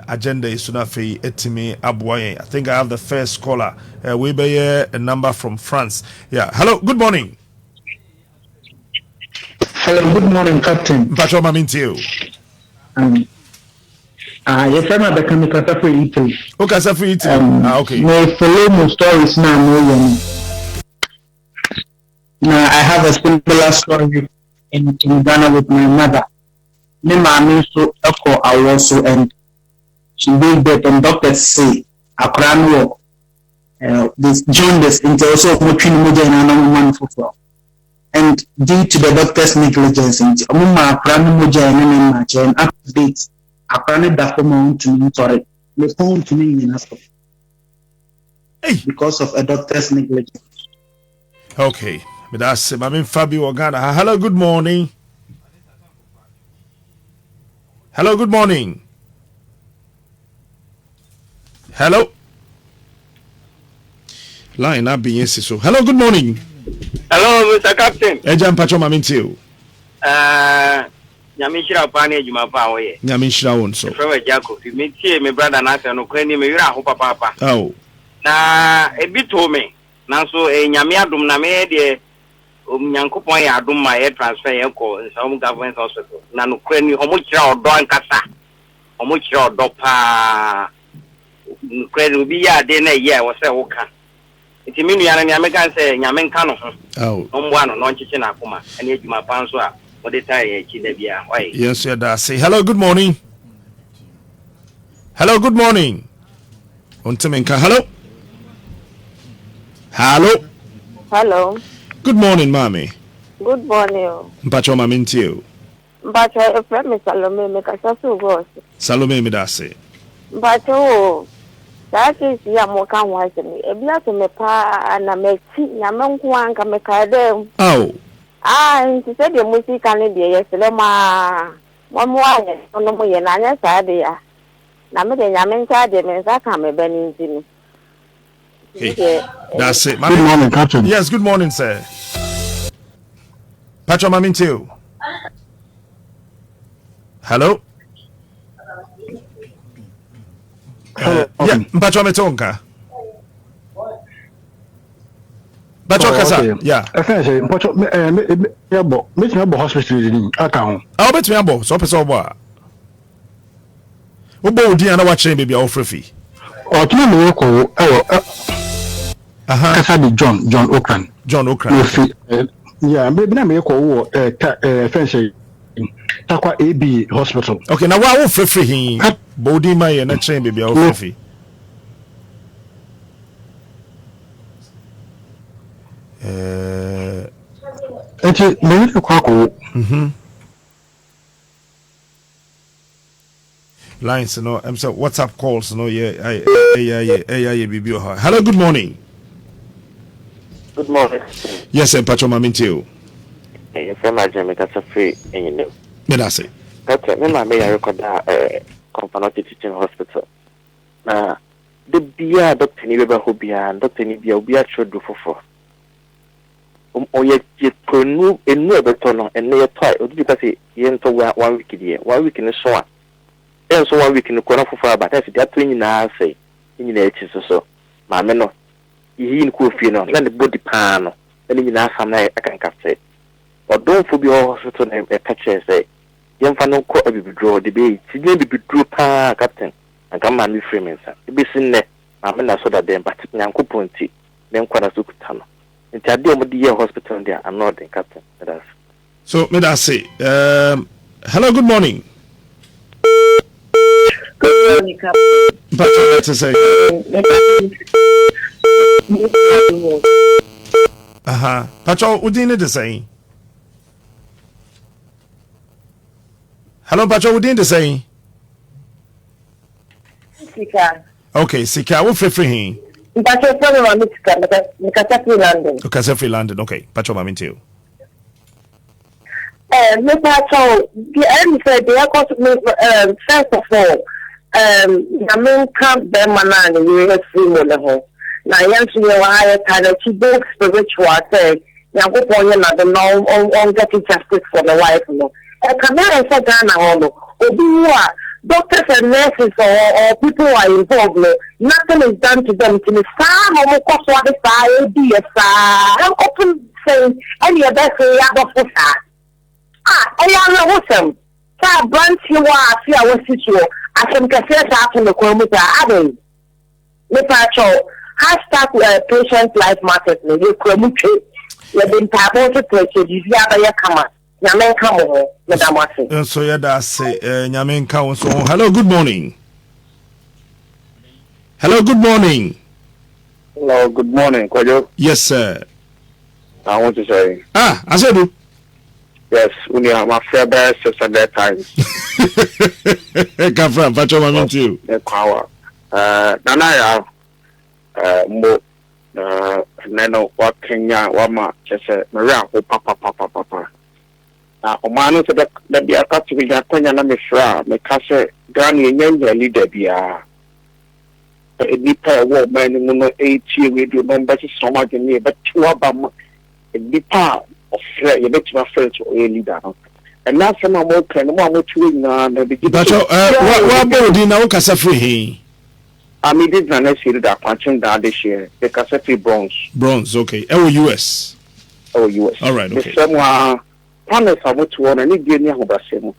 S2: agenda is nafi etimi abwaye. I think I have the first caller. We be a number from France. Yeah. Hello. Good morning.
S9: Hello. Good morning, Captain.
S2: Pacho maminti you.
S9: Yes, I'm at the chemical for Italy.
S2: Okay, sir, for Italy. Okay.
S9: My follow stories now. Now I have a similar story in Ghana with my mother. My mom so echo I also and she did that and doctors say a crown this jaundice into also between Muja and one for. And due to the doctor's negligence, Mumma crown Muja and updates a crown document to me, sorry, the phone to me in hospital. Because of a doctor's negligence.
S2: Okay. But that's Mamin Fabio Ghana. Hello, good morning. Hello, good morning. Hello. Line up being so. Hello, good morning.
S10: Hello, Mr. Captain.
S2: Ejam Pacho Mamintio.
S10: Nyamishira Pani Jumapawe.
S2: Nyamishira won so.
S10: From Jacob, you meet me, brother Nathan, no Quenny, me, Papa.
S2: Oh.
S10: Na a bit to me. Now, so a Yamiadum Name, Yankupon Yadum, my air transfer, in some government hospital. Nano Quenny, Homucha or Don Cassa, Homucha or Dopa. Credit will be a dinner, yeah, was a walker. It's a million and American say, Yamen Cano.
S2: Oh.
S10: One or non chicken Akuma, and yet my panswa. What the time,
S2: yes, yeah, that's it. Hello, good morning. Hello, good morning. Untimenka, hello. Hello.
S11: Hello.
S2: Good morning, mommy.
S11: Good morning.
S2: Mpacho mamintio.
S11: Mpacho, a friend, Miss Salome, make a sasu goes.
S2: Salome, me dase.
S11: Mpacho, that is Yamokan was me. A black me pa and a make Yaman Kwanka make a dem.
S2: Oh.
S11: And she said the music can be yesterday, ma. One more, no more, and I said, yeah. Nammy, the Yaman Sadi, and I come a benning to me.
S2: That's it.
S12: Good morning, Captain.
S2: Yes, good morning, sir. Pacho Mamintio. Hello? Yeah, Pacho Metonka. Pacho Kasa. Yeah.
S12: I say, Pacho, meet me about hospital in account.
S2: I'll bet me about so person what. Obo di ana watching baby offer fee.
S12: Or to me ko Kasa di John Okran.
S2: John Okran.
S12: Yeah, maybe na me ko fence Takwa AB hospital.
S2: Okay, now what offer fee he? Body my na chain baby offer fee.
S12: Eti me ko ko.
S2: Lines, no, I'm sorry, WhatsApp calls, no, yeah, baby. Hello, good morning.
S10: Good morning.
S2: Yes, I'm Pacho Mamintio.
S10: Your friend, my Jamaica, that's a free, and you know.
S2: That's it.
S10: That's it. Remember, I record that Company Teaching Hospital. The beer, Dr. Niba Hobia, and Dr. Nibia will be a true do for. Or yet, you could in no better, and near toy, because you enter 1 week a year, 1 week in the show. And so 1 week in the corner for fire, but that's the twin now say, in the edges or so. My men, you in coffee, no, let the body pan, and in our family, I can say. Or don't for your hospital name a catcher say, young fan no court withdraw debate, she may be withdraw pa, Captain, and come man with Freeman, sir. It be seen there, my men are so that them, but Yanko Ponti, then Quanasukutano. And I deal with the hospital there, I'm not the Captain.
S2: So, may I say, hello, good morning.
S11: Good morning, Captain.
S2: But to say, Pacho, what do you need to say? Hello, Pacho, what do you need to say?
S11: Sika.
S2: Okay, Sika, what free him?
S11: Pacho, from London.
S2: Okay, free London. Okay, Pacho, I'm into you.
S11: Mr. Pacho, the end said they are going to make, first of all, the main camp, Bermanan, you have seen on the whole. Now, young to your higher kind of both spiritual, say, young upon another no on getting justice for the wife. And come here and say, Ghana, or doctors and nurses or people who are involved, nothing is done to them. To the farm, or cost what the fire be a I'm open saying, any other say, I am awesome. So, branch you are, see, I was situated. I can confess after the computer. Adding, Mr. hashtag patient life matters. You commute. You've been able to take it. You have a come. Yamen come, Madam Watson.
S2: So, yeah, that's Yamen Council. Hello, good morning. Hello, good morning.
S10: Hello, good morning, Kojo.
S2: Yes, sir.
S10: I want to say.
S2: I said.
S10: Yes, when you are my fair best at that time.
S2: Come from Pacho Mamintio.
S10: The power. Nanaya, mo, Nano, what Kenya, Wama, just a Maria, papa. Omano said that they are cut to be that Kenya Namishra, Mikasa, Granny, and Yanger leader be nipa ɛwɔ ɔman no mu no ɛretie radio no mbɛsi sɔm adwene yɛbɛte aba ma nipa a ɔfrɛ yɛbɛtumi afrɛ to ɔyɛ leader no ɛna asɛm a mɔka no mo a motiwe nyinaa na bɛgye
S2: wabɔ odi na wokasa firi he
S10: amede na na siri da kwakyem da ade hye the kasa firi bronze
S2: okay US all right okay
S10: mesɛ mo a panels a motiwɔ no ne die ne ahobasɛ mu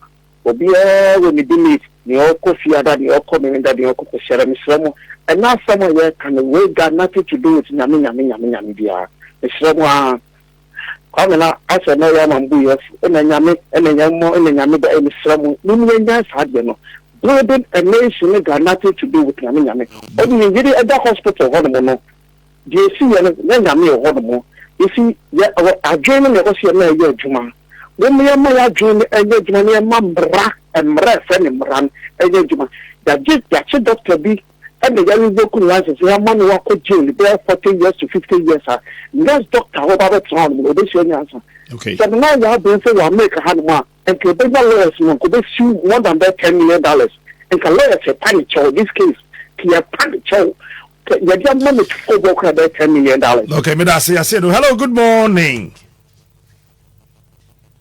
S10: obiara wɔ ne belief ne ɔkɔ fiada ne ɔkɔ memenda ne ɔkɔ kɔhyɛra mesrɛ mo ɛna asɛm a yɛka no we got nothing to do with nyame biara mesrɛ mo a kwame na asɛ na ɔyɛ amambu yɛ ɛna nyame da mesrɛ mo ne yɛnya saa deɛ no building a nation got nothing to do with nyame ɔde yɛyere ɛda hospital hɔ no no deɛ ɛsi yɛ no na nyame yɛ hɔ no mo ɛsi adwene no na ɛkɔ sɛ yɛ na ɛyɛ adwuma wɔn yɛma yɛ adwene ɛyɛ adwuma na yɛma mmara ɛfɛ ne mmara no ɛyɛ adwuma yɛakye doctor bi ɛna yɛrevoke license yɛama no wakɔ jail bɛyɛ 40 years to 50 years a next doctor hɔ ba bɛtena hɔ no ɔbɛsi anya ansa sɛ no na yɛ abɛn sɛ wɔ america ha no mu a nka ɛbɛnya lawyers no nka ɔbɛsi more than that $10 million nka lawyers yɛpa ne kyɛw this case ka yɛpa ne kyɛw yɛde ama no tufo bɔ kora bɛyɛ $10 million
S2: okay meda ase ase no hello good morning.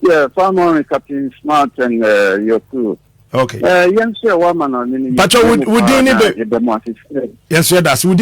S13: Yeah, fine morning, Captain Smart and your crew.
S2: Okay.
S13: Yes, sir, woman.
S2: But would you need yes, sir, that's would